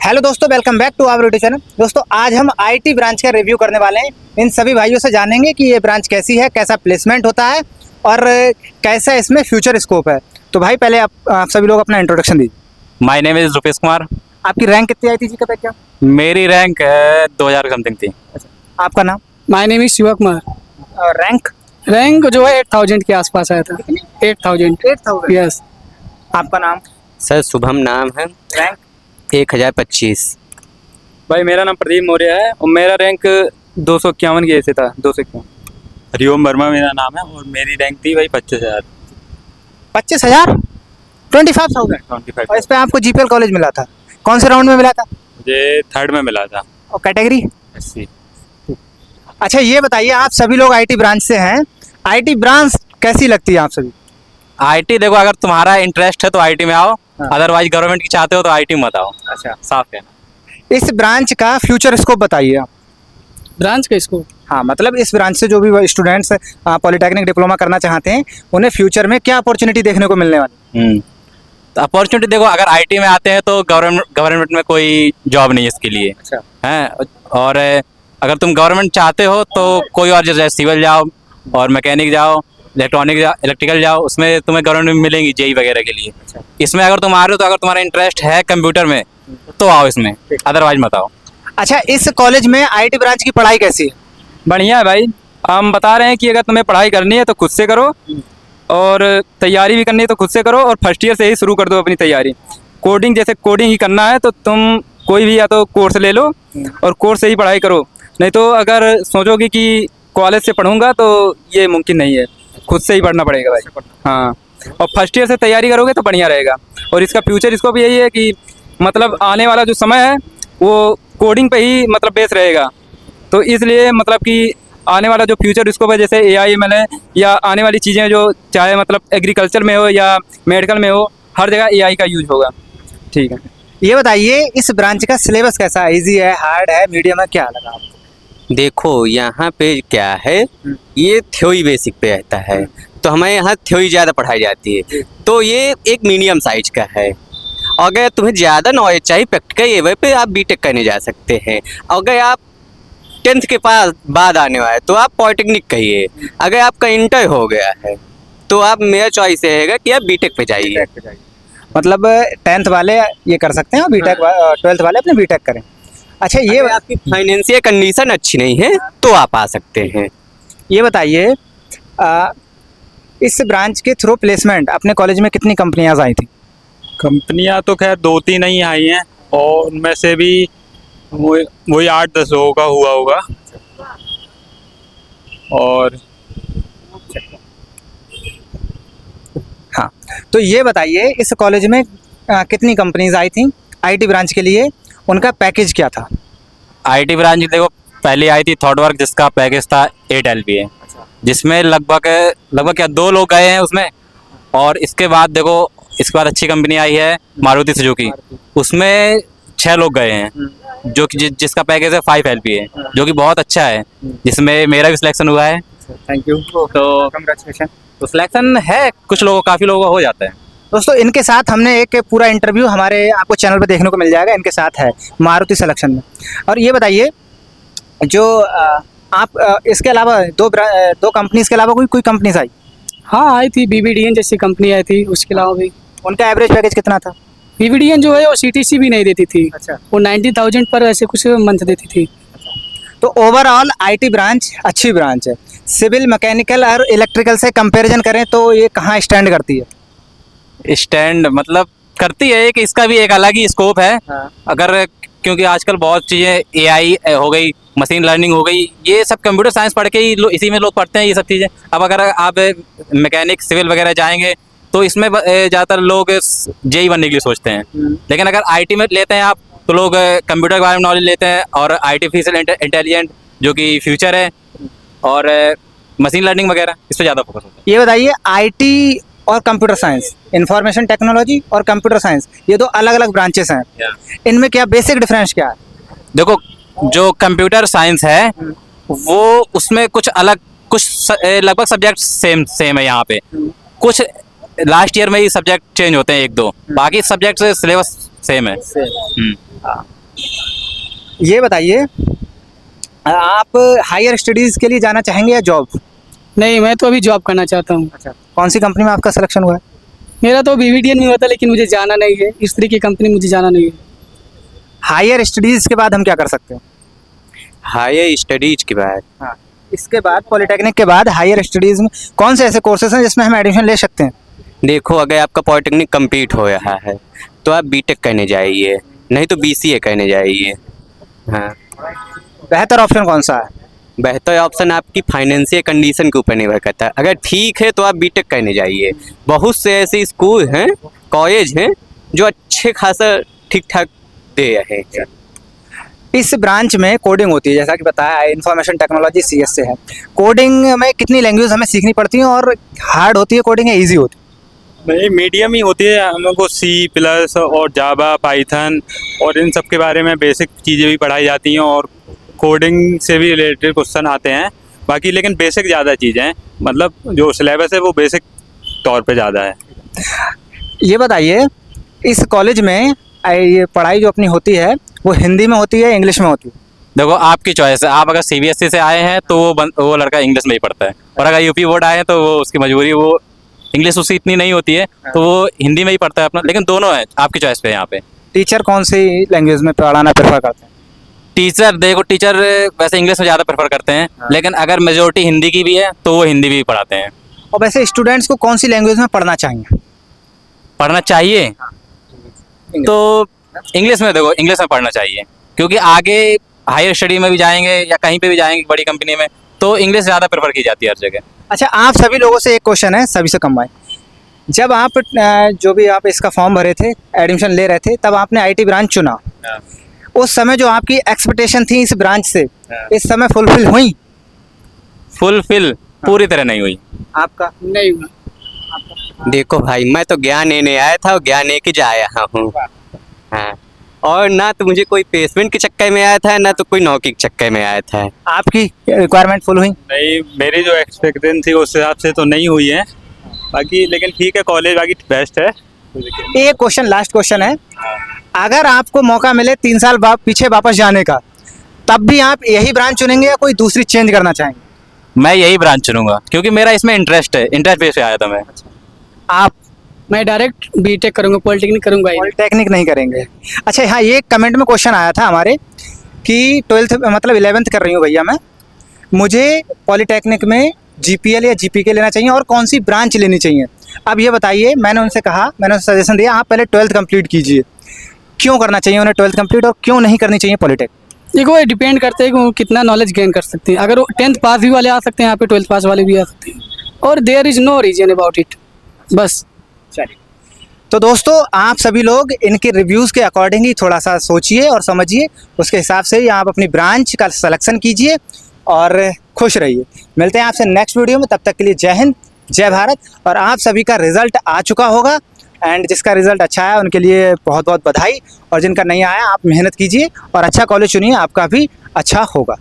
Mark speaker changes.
Speaker 1: Hello दोस्तों, welcome back to our YouTube channel. दोस्तों आज हम आईटी ब्रांच का रिव्यू करने वाले हैं। इन सभी भाइयों से जानेंगे कि ये ब्रांच कैसी है, कैसा प्लेसमेंट होता है और कैसा इसमें फ्यूचर स्कोप है। तो भाई पहले आप सभी लोग अपना इंट्रोडक्शन दीजिए।
Speaker 2: My name is Rupesh Kumar.
Speaker 1: आपकी रैंक कितनी आई थी जी, क्या?
Speaker 2: मेरी रैंक 2000 समथिंग थी।
Speaker 1: आपका नाम?
Speaker 3: My name is Shiva Kumar.
Speaker 1: Rank
Speaker 3: rank जो है 8000 के आसपास आया था। 8000 यस।
Speaker 1: आपका नाम?
Speaker 4: सर शुभम नाम है।
Speaker 1: रैंक?
Speaker 4: 1025।
Speaker 5: भाई मेरा नाम प्रदीप मौर्य है और मेरा रैंक 251 के ऐसे था। 251।
Speaker 2: हरिओम वर्मा मेरा नाम है और मेरी रैंक थी भाई 25,000।
Speaker 1: 25,000? 25,000। और इस पे आपको जीपीएल कॉलेज मिला था, कौन से राउंड में मिला था?
Speaker 2: मुझे थर्ड में मिला था।
Speaker 1: और कैटेगरी?
Speaker 2: एससी।
Speaker 1: अच्छा ये बताइए, आप सभी लोग आईटी ब्रांच से हैं, आईटी ब्रांच कैसी लगती है आप सभी?
Speaker 2: आईटी देखो, अगर तुम्हारा इंटरेस्ट है तो आईटी में आओ,
Speaker 1: हाँ।
Speaker 2: अदरवाइज गवर्नमेंट की चाहते हो तो आईटी मत आओ।
Speaker 1: अच्छा,
Speaker 2: साफ है।
Speaker 1: इस ब्रांच का फ्यूचर स्कोप बताइए आप।
Speaker 3: ब्रांच का इसको
Speaker 1: हाँ, मतलब इस ब्रांच से जो भी स्टूडेंट्स पॉलिटेक्निक डिप्लोमा करना चाहते हैं, उन्हें फ्यूचर में क्या अपॉर्चुनिटी देखने को मिलने वाली?
Speaker 2: तो अपॉर्चुनिटी देखो, अगर आईटी में आते हैं तो गवर्नमेंट में कोई जॉब नहीं है इसके लिए।
Speaker 1: अच्छा।
Speaker 2: हैं, और अगर तुम गवर्नमेंट चाहते हो तो कोई और, जैसे सिविल जाओ और मैकेनिक जाओ, इलेक्ट्रॉनिक जाओ, इलेक्ट्रिकल जाओ, उसमें तुम्हें गवर्नमेंट में मिलेंगी जेई वगैरह के लिए।
Speaker 1: अच्छा।
Speaker 2: इसमें अगर तुम आ रहे हो तो अगर तुम्हारा इंटरेस्ट है कंप्यूटर में तो आओ इसमें, अदरवाइज मत आओ।
Speaker 1: अच्छा, इस कॉलेज में आईटी ब्रांच की पढ़ाई कैसी है?
Speaker 5: बढ़िया है भाई। हम बता रहे हैं कि अगर तुम्हें पढ़ाई करनी है तो खुद से करो और तैयारी भी करनी है तो खुद से करो और फर्स्ट ईयर से ही शुरू कर दो अपनी तैयारी। कोडिंग, जैसे कोडिंग ही करना है तो तुम कोई भी या तो कोर्स ले लो और कोर्स से ही पढ़ाई करो। नहीं तो अगर सोचोगे कि कॉलेज से पढ़ूंगा तो ये मुमकिन नहीं है, खुद से ही पढ़ना पड़ेगा भाई। हाँ, और फर्स्ट ईयर से तैयारी करोगे तो बढ़िया रहेगा। और इसका फ्यूचर इसको भी यही है कि मतलब आने वाला जो समय है वो कोडिंग पे ही मतलब बेस रहेगा। तो इसलिए मतलब कि आने वाला जो फ्यूचर इसको है, जैसे AI ML है या आने वाली चीज़ें जो चाहे मतलब एग्रीकल्चर में हो या मेडिकल में हो, हर जगह AI का यूज होगा। ठीक है।
Speaker 1: ये बताइए, इस ब्रांच का सिलेबस कैसा है? ईजी है, हार्ड है, मीडियम है, क्या लगा आपको?
Speaker 4: देखो यहाँ पे क्या है, ये थ्योरी बेसिक पे रहता है तो हमें यहाँ थ्योरी ज़्यादा पढ़ाई जाती है, तो ये एक मीडियम साइज का है। अगर तुम्हें ज़्यादा नॉलेज चाहिए प्रैक्टिकल लेवल पे, आप बीटेक करने जा सकते हैं। अगर आप 10th के पास बाद आने वाले तो आप पॉलिटेक्निक कहिए। अगर आपका इंटर हो गया है तो आप, मेरा चॉइस रहेगा कि आप बीटेक पे जाइए।
Speaker 1: मतलब 10th वाले ये कर सकते हैं और बीटेक 12th वाले अपने बीटेक करें। अच्छा ये
Speaker 4: अगर आपकी फाइनेंशियल कंडीशन अच्छी नहीं है तो आप आ सकते हैं।
Speaker 1: ये बताइए, इस ब्रांच के थ्रू प्लेसमेंट अपने कॉलेज में कितनी कंपनियां आई थी?
Speaker 2: कंपनियां तो खैर 2-3 ही आई हैं और उनमें से भी वही 8-10 लोगों का हुआ होगा। और
Speaker 1: हाँ, तो ये बताइए, इस कॉलेज में कितनी कंपनीज आई थी आईटी ब्रांच के लिए, उनका पैकेज क्या था?
Speaker 2: आईटी ब्रांच देखो, पहले आई थी थॉटवर्क, जिसका पैकेज था 8 LPA, जिसमें लगभग क्या 2 लोग गए हैं उसमें। और इसके बाद देखो, इसके बाद अच्छी कंपनी आई है मारुति सुजुकी, उसमें 6 लोग गए हैं, जो कि जिसका पैकेज है 5 LPA, जो कि बहुत अच्छा है, जिसमें मेरा भी सिलेक्शन हुआ है।
Speaker 1: थैंक यू,
Speaker 2: तो
Speaker 1: कंग्रेचुलेशन।
Speaker 2: तो सिलेक्शन है, कुछ लोगों, काफ़ी लोगों का हो जाता है।
Speaker 1: दोस्तों इनके साथ हमने एक पूरा इंटरव्यू हमारे आपको चैनल पे देखने को मिल जाएगा, इनके साथ है मारुति सिलेक्शन में। और ये बताइए, जो आप इसके अलावा दो कंपनीज के अलावा कोई कंपनीज आई?
Speaker 3: हाँ आई थी, BBDN जैसी कंपनी आई थी। उसके अलावा भी
Speaker 1: उनका एवरेज पैकेज कितना था?
Speaker 3: BBDN जो है वो CTC भी नहीं देती थी।
Speaker 1: अच्छा।
Speaker 3: वो 90,000 पर ऐसे कुछ मंथ देती थी।
Speaker 1: तो ओवरऑल आईटी ब्रांच अच्छी ब्रांच है। सिविल, मैकेनिकल और इलेक्ट्रिकल से कंपैरिजन करें तो ये कहाँ स्टैंड करती है?
Speaker 2: स्टैंड मतलब करती है कि इसका भी एक अलग ही स्कोप है।
Speaker 1: हाँ।
Speaker 2: अगर, क्योंकि आजकल बहुत चीज़ें AI हो गई, मशीन लर्निंग हो गई, ये सब कंप्यूटर साइंस पढ़ के ही इसी में लोग पढ़ते हैं ये सब चीज़ें। अब अगर आप मैकेनिक, सिविल वगैरह जाएंगे तो इसमें ज़्यादातर लोग जेई बनने के लिए सोचते हैं। लेकिन अगर आईटी में लेते हैं आप तो लोग कंप्यूटर के बारे में नॉलेज लेते हैं और आर्टिफिशियल इंटेलिजेंट जो कि फ्यूचर है, और मशीन लर्निंग वगैरह, इस पर ज़्यादा फोकस होता है।
Speaker 1: ये बताइए, आईटी और कंप्यूटर साइंस, इंफॉर्मेशन टेक्नोलॉजी और कंप्यूटर साइंस, ये 2 अलग अलग ब्रांचेस हैं। इनमें क्या बेसिक डिफरेंस क्या है?
Speaker 2: देखो, जो कंप्यूटर साइंस है वो उसमें कुछ अलग, कुछ लगभग सब्जेक्ट सेम है यहाँ पे। कुछ लास्ट ईयर में ही सब्जेक्ट चेंज होते हैं 1-2, बाकी सब्जेक्ट से सिलेबस सेम है।
Speaker 1: ये बताइए, आप हायर स्टडीज़ के लिए जाना चाहेंगे या जॉब?
Speaker 3: नहीं, मैं तो अभी जॉब करना चाहता हूँ।
Speaker 1: अच्छा, कौन सी कंपनी में आपका सिलेक्शन हुआ है?
Speaker 3: मेरा तो BVDN में होता, लेकिन मुझे जाना नहीं है, इस तरह की कंपनी मुझे जाना नहीं है।
Speaker 1: हायर स्टडीज़ के बाद हम क्या कर सकते हैं?
Speaker 4: हायर स्टडीज के बाद
Speaker 1: हाँ, इसके बाद पॉलिटेक्निक के बाद हायर स्टडीज़ में कौन से ऐसे कोर्सेज हैं जिसमें हम एडमिशन ले सकते हैं?
Speaker 4: देखो, अगर आपका पॉलिटेक्निक कंप्लीट हो रहा है तो आप बीटेक करने जाइए, नहीं तो BCA करने जाइए। हाँ,
Speaker 1: बेहतर ऑप्शन कौन सा है?
Speaker 4: बेहतर ऑप्शन आपकी फाइनेंशियल कंडीशन के ऊपर निर्भर करता है। अगर ठीक है तो आप बीटेक करने जाइए। बहुत से ऐसे स्कूल हैं, कॉलेज हैं जो अच्छे खासा ठीक ठाक दे रहे हैं।
Speaker 1: इस ब्रांच में कोडिंग होती है, जैसा कि बताया, इंफॉर्मेशन टेक्नोलॉजी CS से है। कोडिंग में कितनी लैंग्वेज हमें सीखनी पड़ती है और हार्ड होती है कोडिंग या ईजी होती है?
Speaker 6: नहीं, मीडियम ही होती है। हम लोग को C+ और जावा, पाइथन और इन सब के बारे में बेसिक चीज़ें भी पढ़ाई जाती हैं और कोडिंग से भी रिलेटेड क्वेश्चन आते हैं। बाकी लेकिन बेसिक ज़्यादा चीज़ें हैं, मतलब जो सिलेबस है वो बेसिक तौर पे ज़्यादा है।
Speaker 1: ये बताइए, इस कॉलेज में ये पढ़ाई जो अपनी होती है वो हिंदी में होती है, इंग्लिश में होती है?
Speaker 2: देखो आपकी चॉइस है। आप अगर CBSE से आए हैं तो वो लड़का इंग्लिश में ही पढ़ता है, और अगर UP बोर्ड आए हैं तो वो उसकी मजबूरी, वो इंग्लिश उसकी इतनी नहीं होती है तो वो हिंदी में ही पढ़ता है अपना। लेकिन दोनों है, आपकी चॉइस पे है यहाँ पे।
Speaker 1: टीचर कौन सी लैंग्वेज में पढ़ाना प्रेफर करते हैं?
Speaker 2: टीचर देखो, टीचर वैसे इंग्लिश में ज़्यादा प्रेफर करते हैं, लेकिन अगर मेजोरिटी हिंदी की भी है तो वो हिंदी भी पढ़ाते हैं।
Speaker 1: और वैसे स्टूडेंट्स को कौन सी लैंग्वेज में पढ़ना चाहिए?
Speaker 2: पढ़ना चाहिए तो इंग्लिश में, देखो इंग्लिश में पढ़ना चाहिए, क्योंकि आगे हायर स्टडी में भी जाएंगे या कहीं पे भी जाएंगे बड़ी कंपनी में, तो इंग्लिश ज़्यादा प्रेफर की जाती है हर जगह।
Speaker 1: अच्छा, आप सभी लोगों से एक क्वेश्चन है, सभी से कम्बाइन। जब आप जो भी आप इसका फॉर्म भरे थे, एडमिशन ले रहे थे, तब आपने IT ब्रांच चुना। उस समय जो आपकी एक्सपेक्टेशन थी इस ब्रांच से, इस समय फुलफिल हुई?
Speaker 2: फुलफिल पूरी तरह नहीं हुई।
Speaker 1: आपका?
Speaker 3: नहीं हुआ।
Speaker 4: देखो भाई, मैं तो ज्ञान लेने आया था और ज्ञान लेके जा रहा हूँ। हाँ, और ना तो मुझे कोई प्लेसमेंट के चक्कर में आया था, ना तो कोई नौकरी के चक्कर में आया था।
Speaker 1: आपकी रिक्वायरमेंट फुल हुई?
Speaker 6: नहीं, मेरी जो एक्सपेक्टेशन थी उस हिसाब से तो नहीं हुई है। बाकी लेकिन ठीक है, कॉलेज बाकी बेस्ट है।
Speaker 1: एक क्वेश्चन, लास्ट क्वेश्चन है, अगर आपको मौका मिले 3 साल पीछे वापस जाने का, तब भी आप यही ब्रांच चुनेंगे या कोई दूसरी चेंज करना चाहेंगे?
Speaker 2: मैं यही ब्रांच चुनूंगा क्योंकि मेरा इसमें इंटरेस्ट है, इंटरेस्ट बेस पे आया था मैं।
Speaker 1: आप?
Speaker 3: मैं डायरेक्ट BTech करूँगा, पॉलिटेक्निक करूँगा ही नहीं।
Speaker 1: पॉलिटेक्निक नहीं करेंगे? अच्छा, हाँ, ये कमेंट में क्वेश्चन आया था हमारे कि 12th मतलब 11th कर रही हूँ भैया मैं, मुझे पॉलिटेक्निक में GPL या GPK लेना चाहिए और कौन सी ब्रांच लेनी चाहिए? अब ये बताइए, मैंने उनसे कहा, मैंने उनसे सजेशन दिया, आप पहले 12th कंप्लीट कीजिए। क्यों करना चाहिए उन्हें 12th कंप्लीट और क्यों नहीं करनी चाहिए पॉलिटेक?
Speaker 3: देखो, ये डिपेंड करता है कि वो कितना नॉलेज गेन कर सकते हैं। अगर वो 10th पास भी वाले आ सकते हैं यहाँ पे, 12th पास वाले भी आ सकते हैं, और there is no reason about it, बस।
Speaker 1: चलिए, तो दोस्तों, आप सभी लोग इनके रिव्यूज़ के अकॉर्डिंग ही थोड़ा सा सोचिए और समझिए, उसके हिसाब से ही आप अपनी ब्रांच का सिलेक्शन कीजिए और खुश रहिए। मिलते हैं आपसे नेक्स्ट वीडियो में, तब तक के लिए जय हिंद, जय भारत। और आप सभी का रिजल्ट आ चुका होगा, एंड जिसका रिजल्ट अच्छा है उनके लिए बहुत बहुत बधाई, और जिनका नहीं आया आप मेहनत कीजिए और अच्छा कॉलेज चुनिए, आपका भी अच्छा होगा।